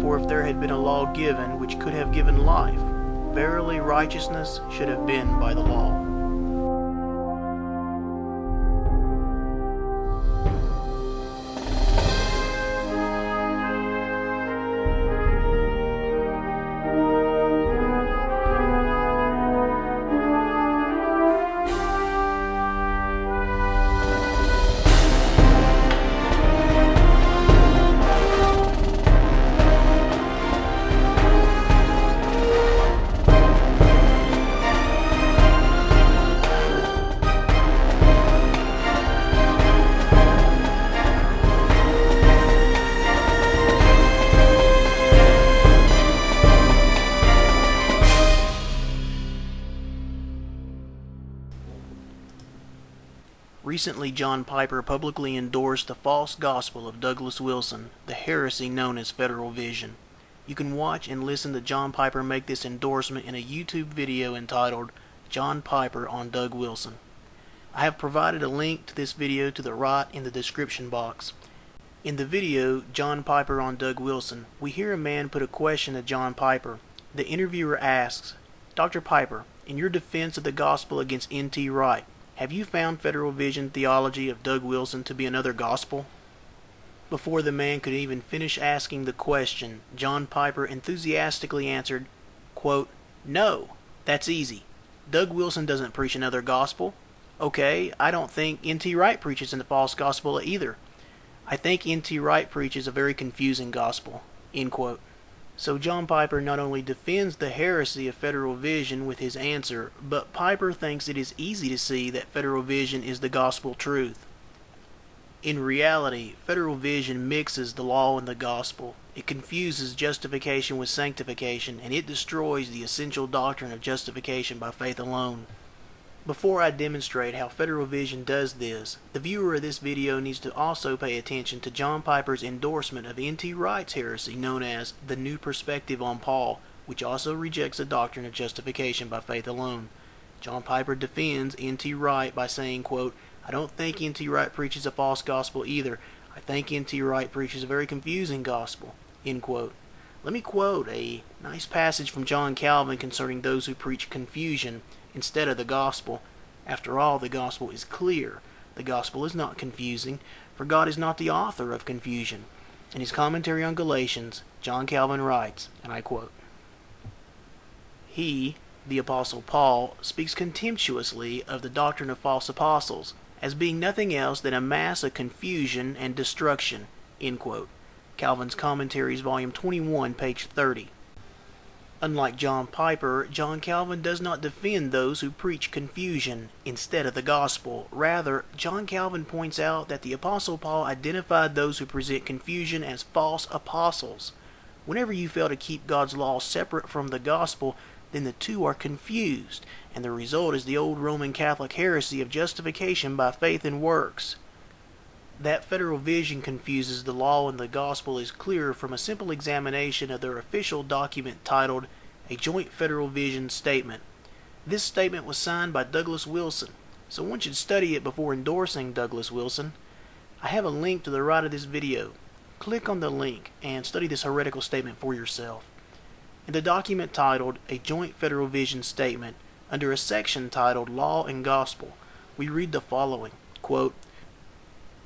For if there had been a law given which could have given life, verily righteousness should have been by the law. Recently, John Piper publicly endorsed the false gospel of Douglas Wilson, the heresy known as Federal Vision. You can watch and listen to John Piper make this endorsement in a YouTube video entitled John Piper on Doug Wilson. I have provided a link to this video to the right in the description box. In the video, John Piper on Doug Wilson, we hear a man put a question to John Piper. The interviewer asks, "Dr. Piper, in your defense of the gospel against N.T. Wright, have you found Federal Vision theology of Doug Wilson to be another gospel?" Before the man could even finish asking the question, John Piper enthusiastically answered, quote, "No, that's easy. Doug Wilson doesn't preach another gospel. Okay, I don't think N.T. Wright preaches a false gospel either. I think N.T. Wright preaches a very confusing gospel." End quote. So John Piper not only defends the heresy of Federal Vision with his answer, but Piper thinks it is easy to see that Federal Vision is the gospel truth. In reality, Federal Vision mixes the law and the gospel. It confuses justification with sanctification, and it destroys the essential doctrine of justification by faith alone. Before I demonstrate how Federal Vision does this, the viewer of this video needs to also pay attention to John Piper's endorsement of N.T. Wright's heresy known as the New Perspective on Paul, which also rejects the doctrine of justification by faith alone. John Piper defends N.T. Wright by saying, quote, "I don't think N.T. Wright preaches a false gospel either. I think N.T. Wright preaches a very confusing gospel." End quote. Let me quote a nice passage from John Calvin concerning those who preach confusion instead of the gospel. After all, the gospel is clear. The gospel is not confusing, for God is not the author of confusion. In his commentary on Galatians, John Calvin writes, and I quote, "He, the Apostle Paul, speaks contemptuously of the doctrine of false apostles, as being nothing else than a mass of confusion and destruction." End quote. Calvin's Commentaries, Volume 21, page 30. Unlike John Piper, John Calvin does not defend those who preach confusion instead of the gospel. Rather, John Calvin points out that the Apostle Paul identified those who present confusion as false apostles. Whenever you fail to keep God's law separate from the gospel, then the two are confused, and the result is the old Roman Catholic heresy of justification by faith and works. That Federal Vision confuses the law and the gospel is clear from a simple examination of their official document titled A Joint Federal Vision Statement. This statement was signed by Douglas Wilson, so one should study it before endorsing Douglas Wilson. I have a link to the right of this video. Click on the link and study this heretical statement for yourself. In the document titled A Joint Federal Vision Statement, under a section titled Law and Gospel, we read the following, quote,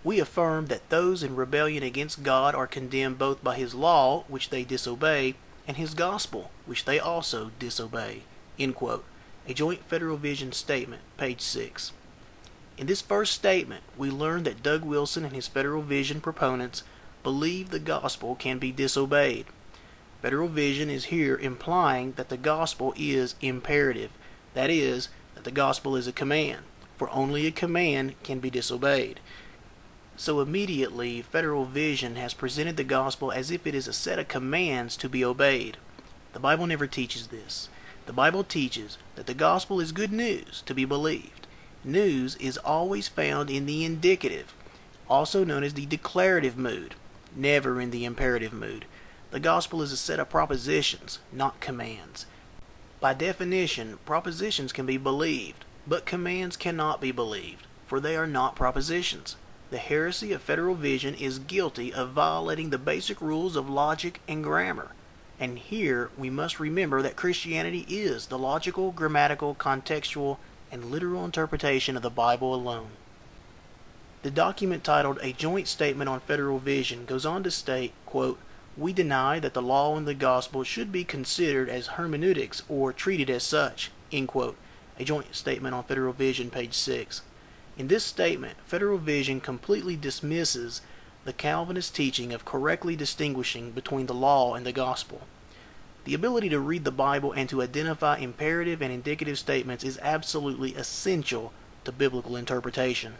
"We affirm that those in rebellion against God are condemned both by his law, which they disobey, and his gospel, which they also disobey." End quote. A Joint Federal Vision Statement, page 6. In this first statement, we learn that Doug Wilson and his Federal Vision proponents believe the gospel can be disobeyed. Federal Vision is here implying that the gospel is imperative, that is, that the gospel is a command, for only a command can be disobeyed. So immediately, Federal Vision has presented the gospel as if it is a set of commands to be obeyed. The Bible never teaches this. The Bible teaches that the gospel is good news to be believed. News is always found in the indicative, also known as the declarative mood, never in the imperative mood. The gospel is a set of propositions, not commands. By definition, propositions can be believed, but commands cannot be believed, for they are not propositions. the heresy of federal vision is guilty of violating the basic rules of logic and grammar. And here we must remember that Christianity is the logical, grammatical, contextual, and literal interpretation of the Bible alone. The document titled A Joint Statement on Federal Vision goes on to state, quote, "We deny that the law and the gospel should be considered as hermeneutics or treated as such," end quote. A Joint Statement on Federal Vision, page 6. In this statement, Federal Vision completely dismisses the Calvinist teaching of correctly distinguishing between the law and the gospel. The ability to read the Bible and to identify imperative and indicative statements is absolutely essential to biblical interpretation.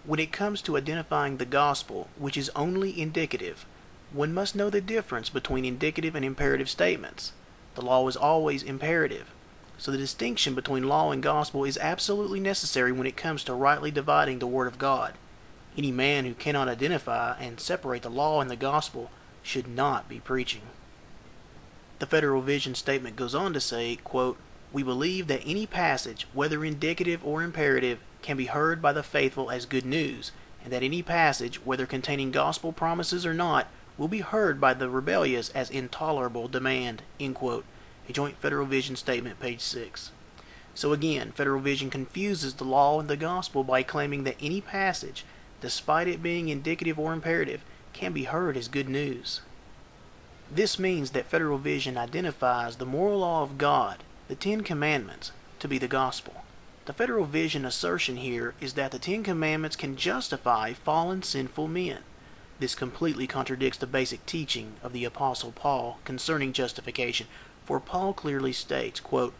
When it comes to identifying the gospel, which is only indicative, one must know the difference between indicative and imperative statements. The law is always imperative, so the distinction between law and gospel is absolutely necessary when it comes to rightly dividing the Word of God. Any man who cannot identify and separate the law and the gospel should not be preaching. The Federal Vision statement goes on to say, quote, "We believe that any passage, whether indicative or imperative, can be heard by the faithful as good news, and that any passage, whether containing gospel promises or not, will be heard by the rebellious as intolerable demand," end quote. A Joint Federal Vision Statement, page 6. So again, Federal Vision confuses the law and the gospel by claiming that any passage, despite it being indicative or imperative, can be heard as good news. This means that Federal Vision identifies the moral law of God, the Ten Commandments, to be the gospel. The Federal Vision assertion here is that the Ten Commandments can justify fallen sinful men. This completely contradicts the basic teaching of the Apostle Paul concerning justification, for Paul clearly states, quote,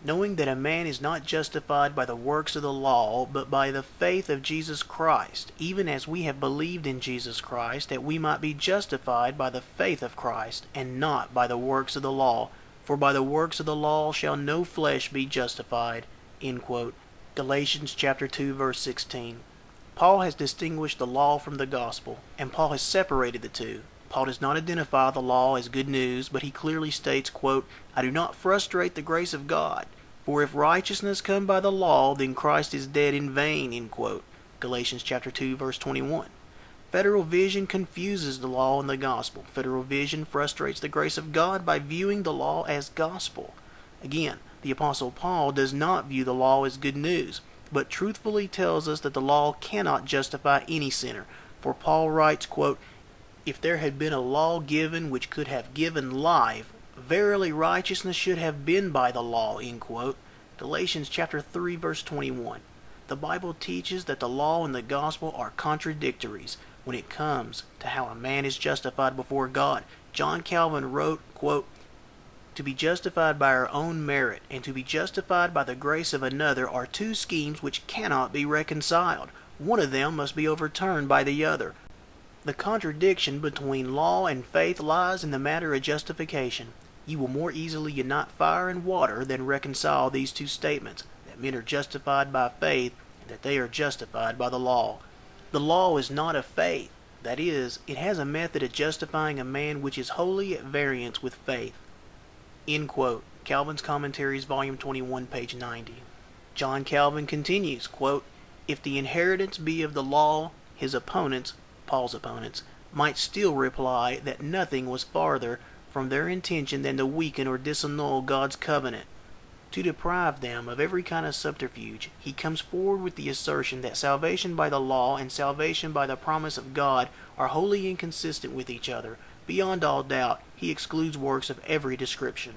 "Knowing that a man is not justified by the works of the law, but by the faith of Jesus Christ, even as we have believed in Jesus Christ, that we might be justified by the faith of Christ, and not by the works of the law. For by the works of the law shall no flesh be justified," end quote. Galatians chapter 2, verse 16. Paul has distinguished the law from the gospel, and Paul has separated the two. Paul does not identify the law as good news, but he clearly states, quote, "I do not frustrate the grace of God, for if righteousness come by the law, then Christ is dead in vain," end quote. Galatians chapter 2, verse 21. Federal Vision confuses the law and the gospel. Federal Vision frustrates the grace of God by viewing the law as gospel. Again, the Apostle Paul does not view the law as good news, but truthfully tells us that the law cannot justify any sinner. For Paul writes, quote, "If there had been a law given which could have given life, verily righteousness should have been by the law," end quote. Galatians chapter 3, verse 21. The Bible teaches that the law and the gospel are contradictories when it comes to how a man is justified before God. John Calvin wrote, quote, "To be justified by our own merit and to be justified by the grace of another are two schemes which cannot be reconciled. One of them must be overturned by the other. The contradiction between law and faith lies in the matter of justification. You will more easily unite fire and water than reconcile these two statements, that men are justified by faith and that they are justified by the law. The law is not of faith. That is, it has a method of justifying a man which is wholly at variance with faith." End quote. Calvin's Commentaries, volume 21, page 90. John Calvin continues, quote, "If the inheritance be of the law, his opponents," Paul's opponents, "might still reply that nothing was farther from their intention than to weaken or disannul God's covenant. To deprive them of every kind of subterfuge, he comes forward with the assertion that salvation by the law and salvation by the promise of God are wholly inconsistent with each other. Beyond all doubt, he excludes works of every description.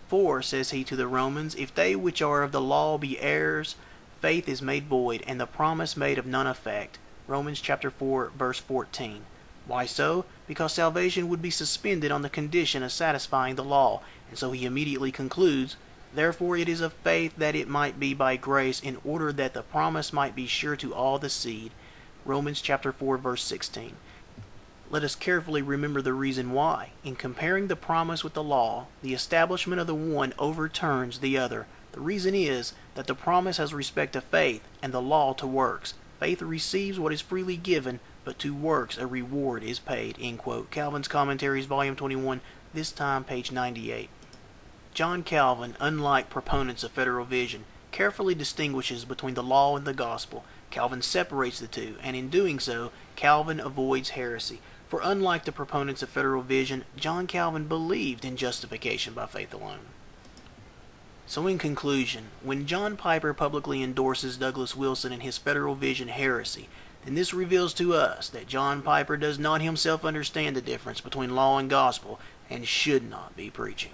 For, says he to the Romans, if they which are of the law be heirs, faith is made void, and the promise made of none effect." Romans chapter 4, verse 14. Why so? Because salvation would be suspended on the condition of satisfying the law, and so he immediately concludes, "Therefore it is of faith that it might be by grace, in order that the promise might be sure to all the seed." Romans chapter 4, verse 16. Let us carefully remember the reason why. In comparing the promise with the law, the establishment of the one overturns the other. The reason is that the promise has respect to faith, and the law to works. Faith receives what is freely given, but to works a reward is paid. End quote. Calvin's Commentaries, volume 21, this time page 98. John Calvin, unlike proponents of federal vision, carefully distinguishes between the law and the gospel. Calvin separates the two, and in doing so, Calvin avoids heresy. For unlike the proponents of federal vision, John Calvin believed in justification by faith alone. So in conclusion, when John Piper publicly endorses Douglas Wilson in his federal vision heresy, then this reveals to us that John Piper does not himself understand the difference between law and gospel and should not be preaching.